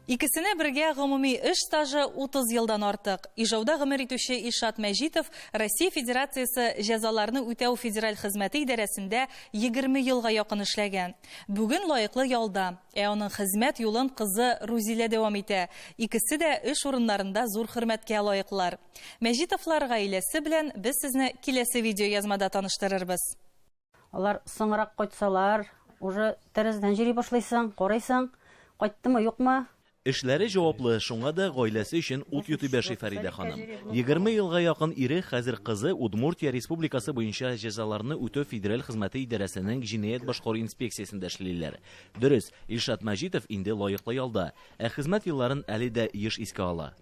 Икесенә бергә гомуми эш стажы 30 елдан артык. Ижауда гомер итүче Илшат Мәҗитов Россия Федерациясе җәзаларны үтәү федераль хезмәте идарәсендә 20 елга якын эшләгән. Бүген лаеклы ялда, аның хезмәт юлын кызы Рузилә дәвам итә. Икесе дә эш урыннарында зур хөрмәткә лаеклар. Мәҗитовлар гаиләсе белән без сезне киләсе видео язмада таныштырырбыз. Алар соңрак кайтсалар, уже тәрәздән җыри башлыйсың, карыйсың, кайттымы, юкмы? Эшләре җаваплы, шуңа да гаиләсе өчен ут йоты бәши Фәридә ханым. 20 елга якын ире хәзер кызы Удмуртия Республикасы буенча җәзаларны үтәү федераль хезмәте идарәсенең җинаять башкару инспекциясендә эшлиләр. Дөрес, Илшат Мәҗитов инде лаеклы ялда, ә хезмәт елларын әле дә еш искә ала.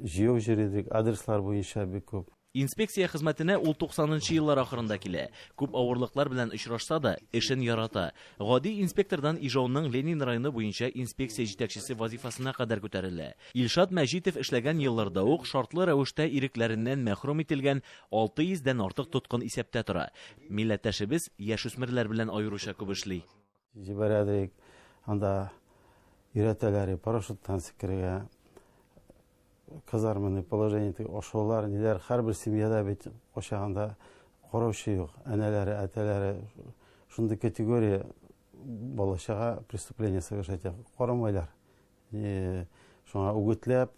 Җыю җыредик, адреслар буенча бик күп. Инспекция хезмәтенә ул 90нчы еллар ахырында килә. Күп авырлыклар белән очрашса да, эшен ярата. Гади инспектордан Ижауның Ленин районы буенча инспекция җитәкчесе вазифасына кадәр күтәрелә. Илшат Мәҗитов эшләгән елларда ук шартлы рәвештә ирекләреннән мәхрүм ителгән 600дән артык тоткын исәптә тора. Милләттәшебез яшүсмерләр белән аеруча күп эшли. Җибәрәдек, анда өйрәтәләр, парашюттан сикерергә. Казарменный положение, ошолар, ниләр, һәрбер семьяда бит кочагында караучы юк. Әнәләре, әтәләре, шундый категория балачага преступление совершать карамайлар. Шуңа үгетләп,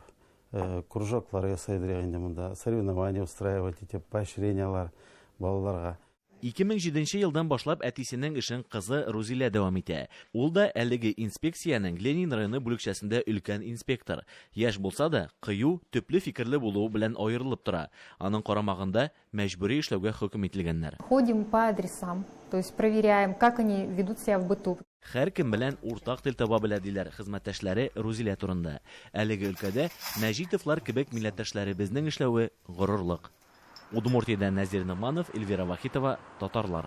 кружоклар ясайдыр инде монда, соревнования устраивать итеп, поощрениялар балаларга. 2007 елдан башлап әтисенең эшен кызы Рузилә дәвам итә. Ул да әлеге инспекциянең Ленин районы бүлекчәсендә өлкән инспектор. Яшь булса да, кыю, төпле фикерле булуы белән аерылып тора. Аның карамагында мәҗбүри эшләүгә хөкем ителгәннәр. Ходим по адресам, то есть проверяем, как они ведут себя в быту. Һәр кем белән уртак тел таба белә диләр хезмәттәшләре Рузилә турында. Әлеге өлкәдә Мәҗитовлар кебек милләттәшләре безнең эшләве горурлык. Удмуртиядән Нәзир Нығманов, Эльвира Вахитова, Татарлар.